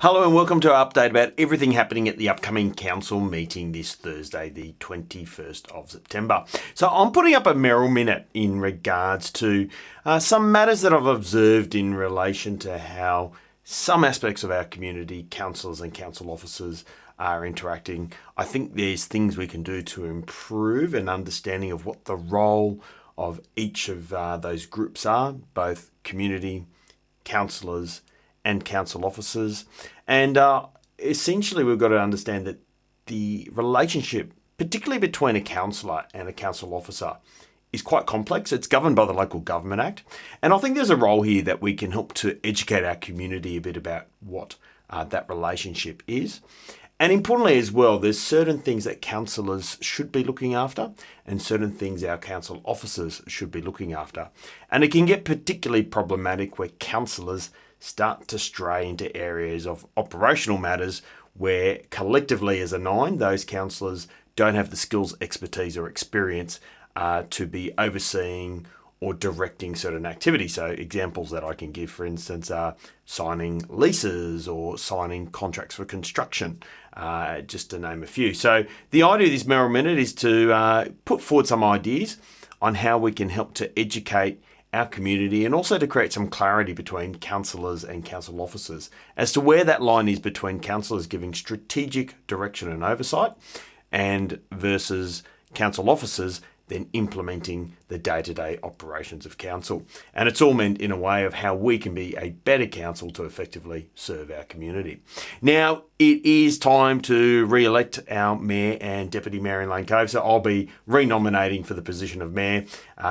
Hello and welcome to our update about everything happening at the upcoming council meeting this Thursday, the 21st of September. So I'm putting up a Mayoral Minute in regards to some matters that I've observed in relation to how some aspects of our community, councillors and council officers, are interacting. I think there's things we can do to improve an understanding of what the role of each of those groups are, both community, councillors and council officers. And essentially we've got to understand that the relationship, particularly between a councillor and a council officer, is quite complex. It's governed by the Local Government Act. And I think there's a role here that we can help to educate our community a bit about what that relationship is. And importantly as well, there's certain things that councillors should be looking after and certain things our council officers should be looking after. And it can get particularly problematic where councillors start to stray into areas of operational matters where collectively as a nine, those councillors don't have the skills, expertise or experience to be overseeing or directing certain activities. So examples that I can give, for instance, are signing leases or signing contracts for construction, just to name a few. So the idea of this Mayoral Minute is to put forward some ideas on how we can help to educate our community and also to create some clarity between councillors and council officers as to where that line is between councillors giving strategic direction and oversight and versus council officers then implementing the day-to-day operations of council. And it's all meant in a way of how we can be a better council to effectively serve our community. Now, it is time to re-elect our Mayor and Deputy Mayor in Lane Cove, so I'll be re-nominating for the position of Mayor.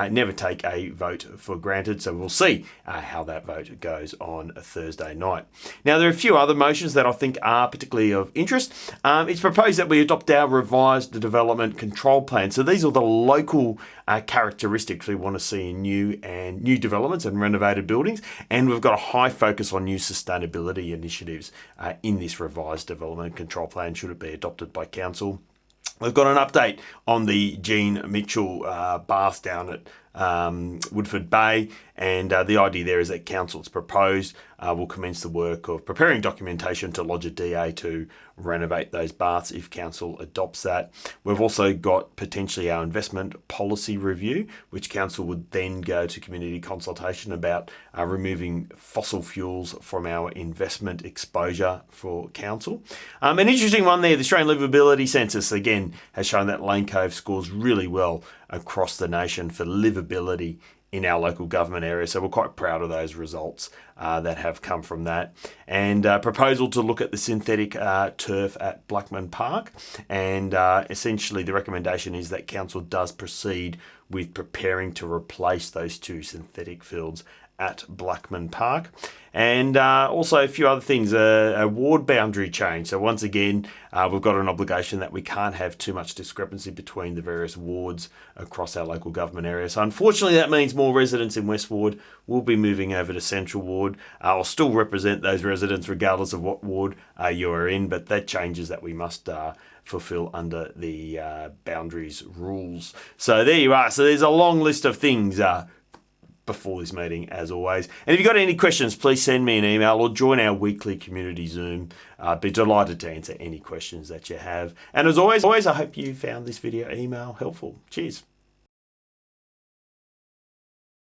Never take a vote for granted, so we'll see how that vote goes on a Thursday night. Now, there are a few other motions that I think are particularly of interest. It's proposed that we adopt our revised development control plan. So these are the local characteristics we want to see in new developments and renovated buildings, and we've got a high focus on new sustainability initiatives in this revised development control plan should it be adopted by council. We've got an update on the Jean Mitchell bath down at Woodford Bay, and the idea there is that council's proposed will commence the work of preparing documentation to lodge a DA to renovate those baths if council adopts that. We've also got potentially our investment policy review, which council would then go to community consultation about removing fossil fuels from our investment exposure for council. An interesting one there, the Australian Livability Census again has shown that Lane Cove scores really well across the nation for livability in our local government area. So we're quite proud of those results that have come from that. And proposal to look at the synthetic turf at Blackman Park. And essentially the recommendation is that council does proceed with preparing to replace those two synthetic fields at Blackman Park. And also a few other things, a ward boundary change. So once again, we've got an obligation that we can't have too much discrepancy between the various wards across our local government area. So unfortunately, that means more residents in West Ward will be moving over to Central Ward. I'll still represent those residents regardless of what ward you are in, but that changes that we must fulfill under the boundaries rules. So there you are. So there's a long list of things before this meeting, as always. And if you've got any questions, please send me an email or join our weekly community Zoom. I'd be delighted to answer any questions that you have. And as always, I hope you found this video email helpful. Cheers.